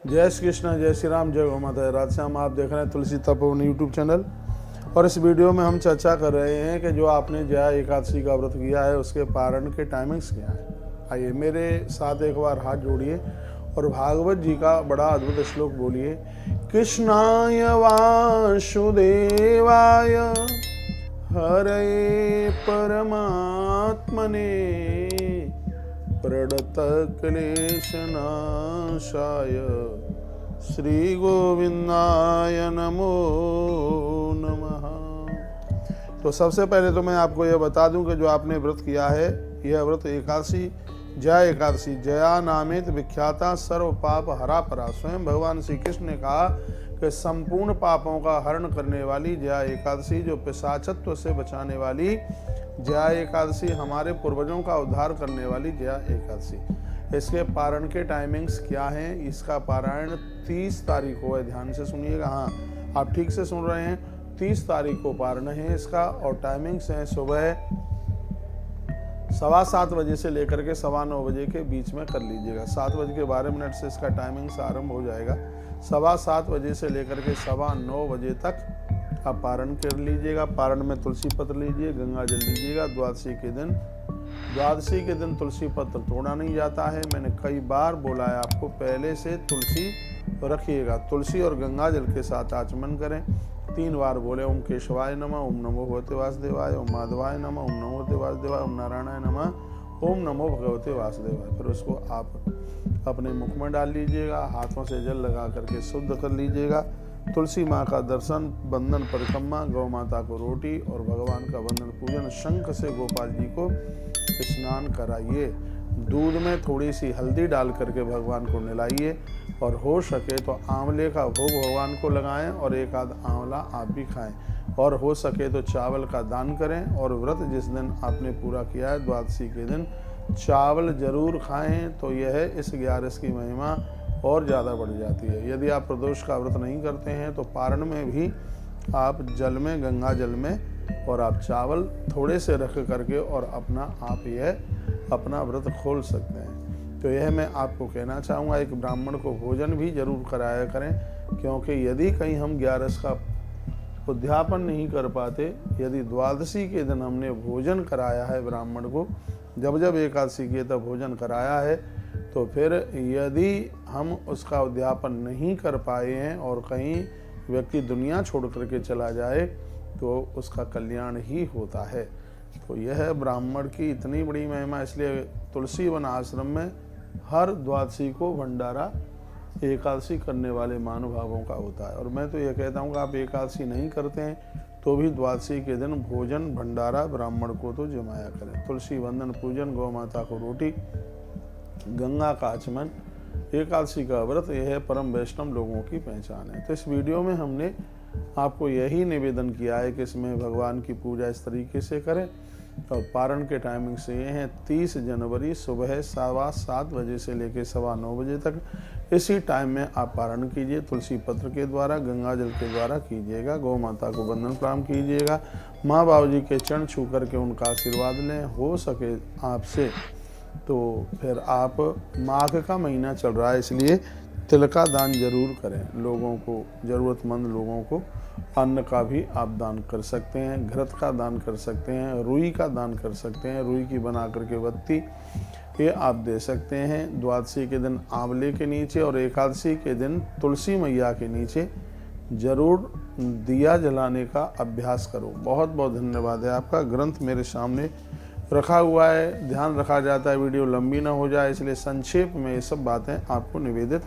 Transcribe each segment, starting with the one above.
जय श्री कृष्ण, जय श्री राम, जय गौ माता। राधे श्याम। आप देख रहे हैं तुलसी तपोवन यूट्यूब चैनल और इस वीडियो में हम चर्चा कर रहे हैं कि जो आपने जया एकादशी का व्रत किया है उसके पारण के टाइमिंग्स क्या हैं। आइए मेरे साथ एक बार हाथ जोड़िए और भागवत जी का बड़ा अद्भुत श्लोक बोलिए। कृष्णाय वासुदेवाय हरे परमात्मने प्रणतक्लेशनाशाय श्री गोविंदाय नमो नमः। तो सबसे पहले तो मैं आपको यह बता दूं कि जो आपने व्रत किया है यह व्रत एकादशी जया एकादशी, जया नामित विख्याता सर्व पाप हरा परा। स्वयं भगवान श्री कृष्ण ने कहा कि संपूर्ण पापों का हरण करने वाली जया एकादशी, जो पिशाचत्व से बचाने वाली जया एकादशी, हमारे पूर्वजों का उद्धार करने वाली जया एकादशी। इसके पारण के टाइमिंग्स क्या हैं? इसका पारायण 30 तारीख को है। ध्यान से सुनिएगा। हाँ, आप ठीक से सुन रहे हैं। 30 तारीख को पारण है इसका और टाइमिंग्स हैं सुबह 7:15 बजे से लेकर के 9:15 बजे के बीच में कर लीजिएगा। 7:12 से इसका टाइमिंग्स आरंभ हो जाएगा। 7:15 बजे से लेकर के 9:15 बजे तक आप पारण कर लीजिएगा। पारण में तुलसी पत्र लीजिए, गंगा जल लीजिएगा। द्वादशी के दिन तुलसी पत्र तोड़ा नहीं जाता है। मैंने कई बार बोला है आपको, पहले से तुलसी रखिएगा। तुलसी और गंगा जल के साथ आचमन करें। 3 बार बोले ओम केशवाय नमः, ओम नमो भगवते वासुदेवाय, ओम माधवाय नमः, ओम नमो भगवते वासुदेवाय, ओम नारायणाय नमः, ओम नमो भगवते वासुदेवाय। फिर उसको आप अपने मुख में डाल लीजिएगा। हाथों से जल लगा करके शुद्ध कर लीजिएगा। तुलसी माँ का दर्शन, बंदन परिक्रमा, गौ माता को रोटी और भगवान का वंदन पूजन, शंख से गोपाल जी को स्नान कराइए। दूध में थोड़ी सी हल्दी डाल करके भगवान को नहलाइए और हो सके तो आंवले का भोग भगवान को लगाएं और एक आध आंवला आप भी खाएं। और हो सके तो चावल का दान करें। और व्रत जिस दिन आपने पूरा किया है द्वादशी के दिन चावल जरूर खाएं, तो यह इस 11 की महिमा और ज़्यादा बढ़ जाती है। यदि आप प्रदोष का व्रत नहीं करते हैं तो पारण में भी आप जल में, गंगा जल में और आप चावल थोड़े से रख करके और अपना व्रत खोल सकते हैं। तो यह मैं आपको कहना चाहूँगा, एक ब्राह्मण को भोजन भी जरूर कराया करें, क्योंकि यदि कहीं हम 11 का उद्यापन नहीं कर पाते, यदि द्वादशी के दिन हमने भोजन कराया है ब्राह्मण को, जब एकादशी की तब भोजन कराया है, तो फिर यदि हम उसका उद्यापन नहीं कर पाए हैं और कहीं व्यक्ति दुनिया छोड़ करके चला जाए तो उसका कल्याण ही होता है। तो यह ब्राह्मण की इतनी बड़ी महिमा, इसलिए तुलसी वन आश्रम में हर द्वादशी को भंडारा एकादशी करने वाले महानुभावों का होता है। और मैं तो यह कहता हूँ कि आप एकादशी नहीं करते हैं तो भी द्वादशी के दिन भोजन भंडारा ब्राह्मण को तो जमाया करें। तुलसी वंदन पूजन, गौ माता को रोटी, गंगा का आचमन, एकादशी का व्रत, यह परम वैष्णव लोगों की पहचान है। तो इस वीडियो में हमने आपको यही निवेदन किया है कि इसमें भगवान की पूजा इस तरीके से करें। और पारण के टाइमिंग से ये हैं 30 जनवरी सुबह 7:15 बजे से लेकर 9:15 बजे तक। इसी टाइम में आप पारण कीजिए। तुलसी पत्र के द्वारा, गंगा जल के द्वारा कीजिएगा। गौ माता को वंदन प्रणाम कीजिएगा। माँ बाबू जी के चरण छू करके उनका आशीर्वाद लें। हो सके आपसे तो फिर आप, माघ का महीना चल रहा है इसलिए तिल का दान जरूर करें। लोगों को, ज़रूरतमंद लोगों को अन्न का भी आप दान कर सकते हैं, घृत का दान कर सकते हैं, रुई का दान कर सकते हैं। रुई की बना करके बत्ती ये आप दे सकते हैं। द्वादशी के दिन आंवले के नीचे और एकादशी के दिन तुलसी मैया के नीचे जरूर दिया जलाने का अभ्यास करो। बहुत बहुत धन्यवाद है आपका। ग्रंथ मेरे सामने रखा हुआ है, ध्यान रखा जाता है वीडियो लंबी ना हो जाए, इसलिए संक्षेप में ये सब बातें आपको निवेदित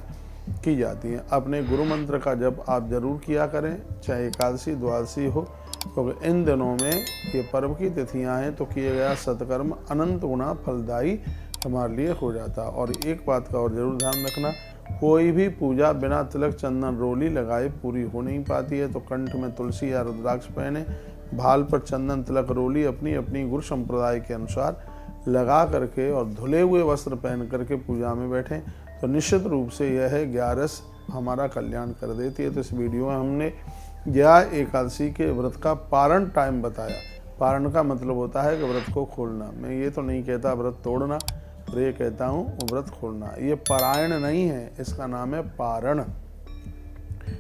की जाती हैं। अपने गुरु मंत्र का जप आप जरूर किया करें, चाहे एकादशी द्वादशी हो, क्योंकि इन दिनों में ये पर्व की तिथियां हैं तो किए गया सत्कर्म अनंत गुना फलदायी हमारे लिए हो जाता। और एक बात का और जरूर ध्यान रखना, कोई भी पूजा बिना तिलक चंदन रोली लगाए पूरी हो नहीं पाती है। तो कंठ में तुलसी या रुद्राक्ष पहने, भाल पर चंदन तिलक रोली अपनी अपनी गुरु संप्रदाय के अनुसार लगा करके और धुले हुए वस्त्र पहन करके पूजा में बैठें, तो निश्चित रूप से यह 11 हमारा कल्याण कर देती है। तो इस वीडियो में हमने जया एकादशी के व्रत का पारण टाइम बताया। पारण का मतलब होता है कि व्रत को खोलना। मैं ये तो नहीं कहता व्रत तोड़ना, और ये कहता हूँ व्रत खोलना। ये पारायण नहीं है, इसका नाम है पारण।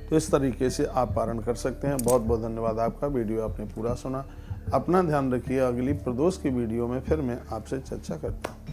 तो इस तरीके से आप पारण कर सकते हैं। बहुत बहुत धन्यवाद आपका, वीडियो आपने पूरा सुना। अपना ध्यान रखिए, अगली प्रदोष की वीडियो में फिर मैं आपसे चर्चा करता हूँ।